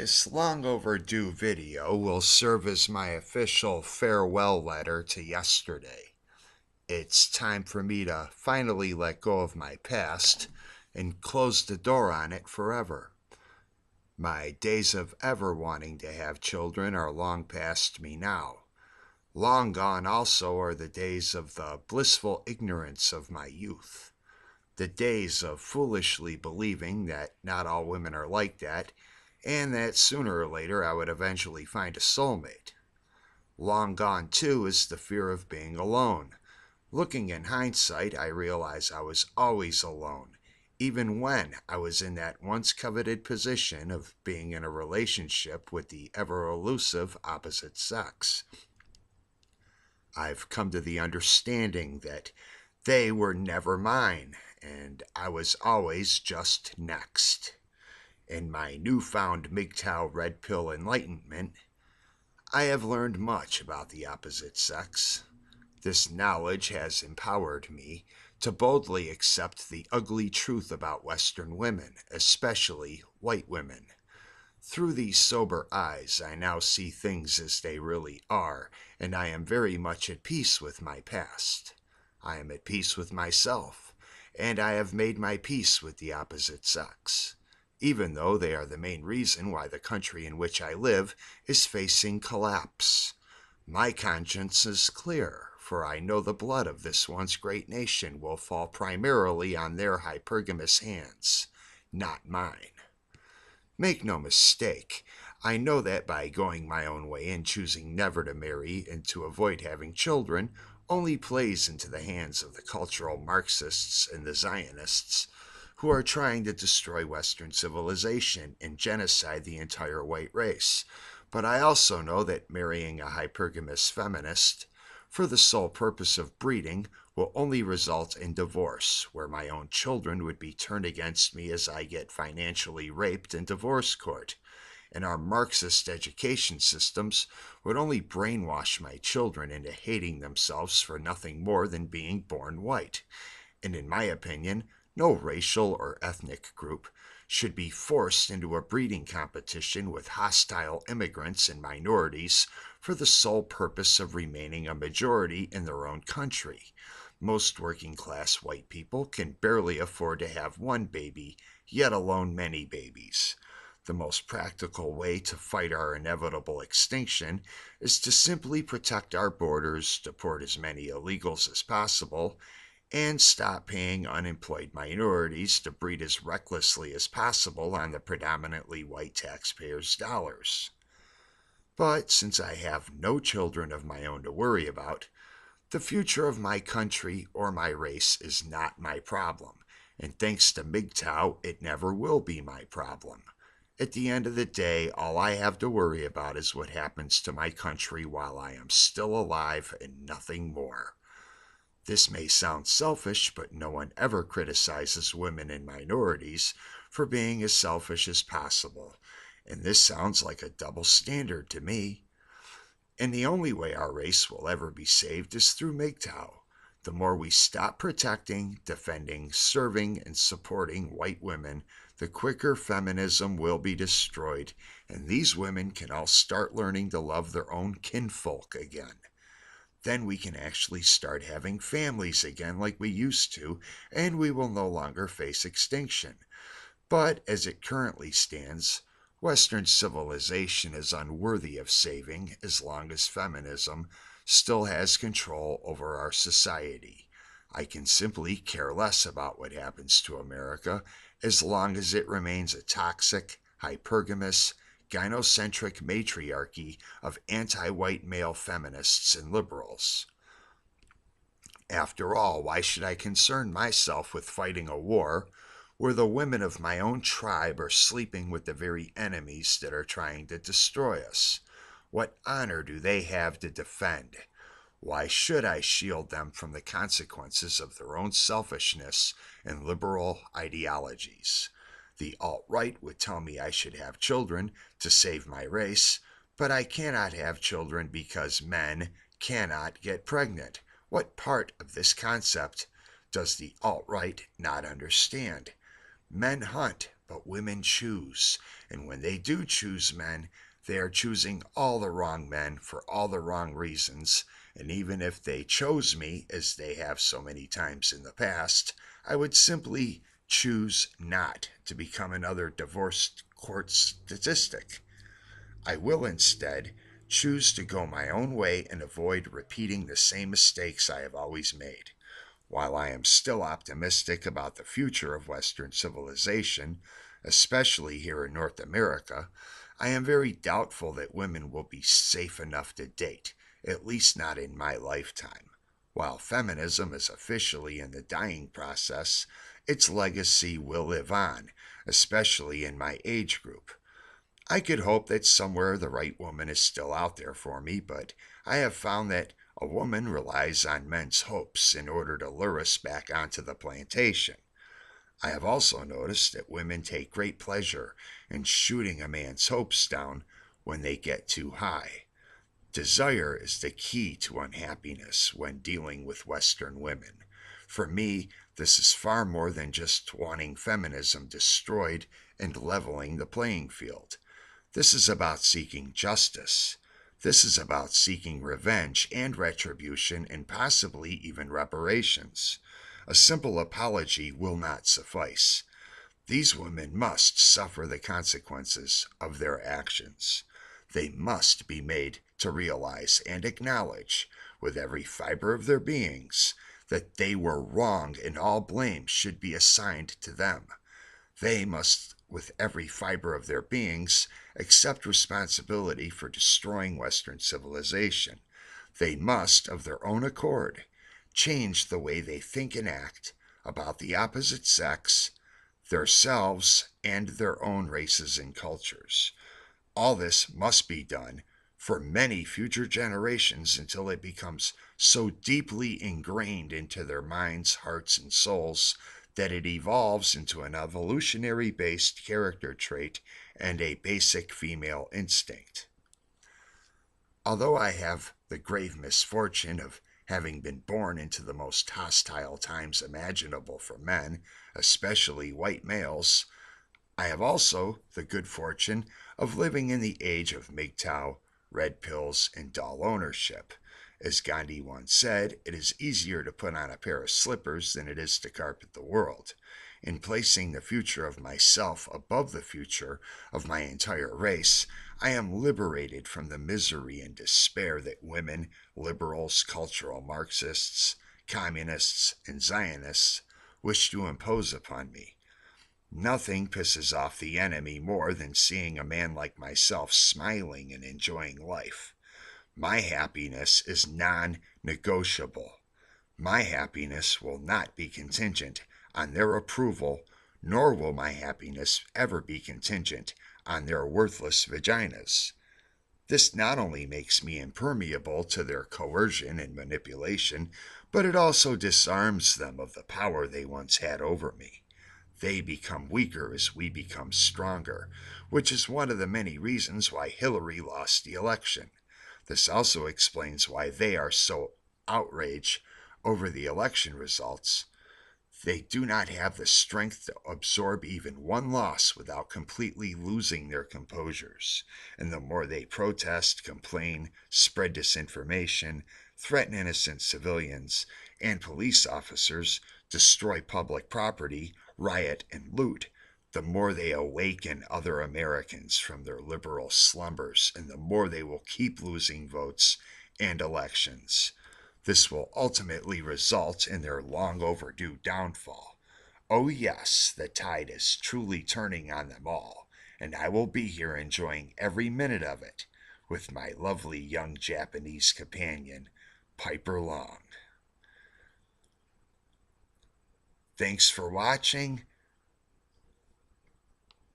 This long overdue video will serve as my official farewell letter to yesterday. It's time for me to finally let go of my past and close the door on it forever. My days of ever wanting to have children are long past me now. Long gone also are the days of the blissful ignorance of my youth. The days of foolishly believing that not all women are like that, and that sooner or later I would eventually find a soulmate. Long gone, too, is the fear of being alone. Looking in hindsight, I realize I was always alone, even when I was in that once coveted position of being in a relationship with the ever elusive opposite sex. I've come to the understanding that they were never mine, and I was always just next. In my newfound Mgtow red pill enlightenment, I have learned much about the opposite sex. This knowledge has empowered me to boldly accept the ugly truth about Western women, especially white women. Through these sober eyes, I now see things as they really are, and I am very much at peace with my past. I am at peace with myself, and I have made my peace with the opposite sex, even though they are the main reason why the country in which I live is facing collapse. My conscience is clear, for I know the blood of this once great nation will fall primarily on their hypergamous hands, not mine. Make no mistake, I know that by going my own way and choosing never to marry and to avoid having children only plays into the hands of the cultural Marxists and the Zionists, who are trying to destroy Western civilization and genocide the entire white race. But I also know that marrying a hypergamous feminist for the sole purpose of breeding will only result in divorce, where my own children would be turned against me as I get financially raped in divorce court. And our Marxist education systems would only brainwash my children into hating themselves for nothing more than being born white. And in my opinion, no racial or ethnic group should be forced into a breeding competition with hostile immigrants and minorities for the sole purpose of remaining a majority in their own country. Most working class white people can barely afford to have one baby, yet alone many babies. The most practical way to fight our inevitable extinction is to simply protect our borders, deport as many illegals as possible, and stop paying unemployed minorities to breed as recklessly as possible on the predominantly white taxpayers' dollars. But since I have no children of my own to worry about, the future of my country or my race is not my problem, and thanks to Mgtow, it never will be my problem. At the end of the day, all I have to worry about is what happens to my country while I am still alive and nothing more. This may sound selfish, but no one ever criticizes women and minorities for being as selfish as possible, and this sounds like a double standard to me. And the only way our race will ever be saved is through Mgtow. The more we stop protecting, defending, serving, and supporting white women, the quicker feminism will be destroyed, and these women can all start learning to love their own kinfolk again. Then we can actually start having families again like we used to, and we will no longer face extinction. But as it currently stands, Western civilization is unworthy of saving as long as feminism still has control over our society. I can simply care less about what happens to America as long as it remains a toxic, hypergamous, gynocentric matriarchy of anti-white male feminists and liberals. After all, why should I concern myself with fighting a war where the women of my own tribe are sleeping with the very enemies that are trying to destroy us? What honor do they have to defend? Why should I shield them from the consequences of their own selfishness and liberal ideologies? The alt-right would tell me I should have children to save my race, but I cannot have children because men cannot get pregnant. What part of this concept does the alt-right not understand? Men hunt, but women choose. And when they do choose men, they are choosing all the wrong men for all the wrong reasons. And even if they chose me, as they have so many times in the past, I would simply choose not to become another divorce court statistic. I will instead choose to go my own way and avoid repeating the same mistakes I have always made. While I am still optimistic about the future of Western civilization, especially here in North America, I am very doubtful that women will be safe enough to date, at least not in my lifetime. While feminism is officially in the dying process, its legacy will live on, especially in my age group. I could hope that somewhere the right woman is still out there for me, but I have found that a woman relies on men's hopes in order to lure us back onto the plantation. I have also noticed that women take great pleasure in shooting a man's hopes down when they get too high. Desire is the key to unhappiness when dealing with Western women. For me, this is far more than just wanting feminism destroyed and leveling the playing field. This is about seeking justice. This is about seeking revenge and retribution and possibly even reparations. A simple apology will not suffice. These women must suffer the consequences of their actions. They must be made to realize and acknowledge, with every fiber of their beings, that they were wrong and all blame should be assigned to them. They must, with every fiber of their beings, accept responsibility for destroying Western civilization. They must, of their own accord, change the way they think and act about the opposite sex, themselves, and their own races and cultures. All this must be done for many future generations until it becomes so deeply ingrained into their minds, hearts, and souls that it evolves into an evolutionary based character trait and a basic female instinct. Although I have the grave misfortune of having been born into the most hostile times imaginable for men, especially white males, I have also the good fortune of living in the age of Mgtow, red pills, and doll ownership. As Gandhi once said, it is easier to put on a pair of slippers than it is to carpet the world. In placing the future of myself above the future of my entire race, I am liberated from the misery and despair that women, liberals, cultural Marxists, communists, and Zionists wish to impose upon me. Nothing pisses off the enemy more than seeing a man like myself smiling and enjoying life. My happiness is non-negotiable. My happiness will not be contingent on their approval, nor will my happiness ever be contingent on their worthless vaginas. This not only makes me impermeable to their coercion and manipulation, but it also disarms them of the power they once had over me. They become weaker as we become stronger, which is one of the many reasons why Hillary lost the election. This also explains why they are so outraged over the election results. They do not have the strength to absorb even one loss without completely losing their composures. And the more they protest, complain, spread disinformation, threaten innocent civilians and police officers, destroy public property, riot, and loot, the more they awaken other Americans from their liberal slumbers, and the more they will keep losing votes and elections. This will ultimately result in their long overdue downfall. Oh, yes, the tide is truly turning on them all, and I will be here enjoying every minute of it with my lovely young Japanese companion, Piper Long. Thanks for watching.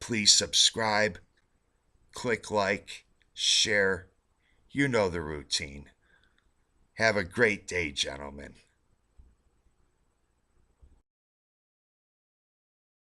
Please subscribe, click like, share. You know the routine. Have a great day, gentlemen.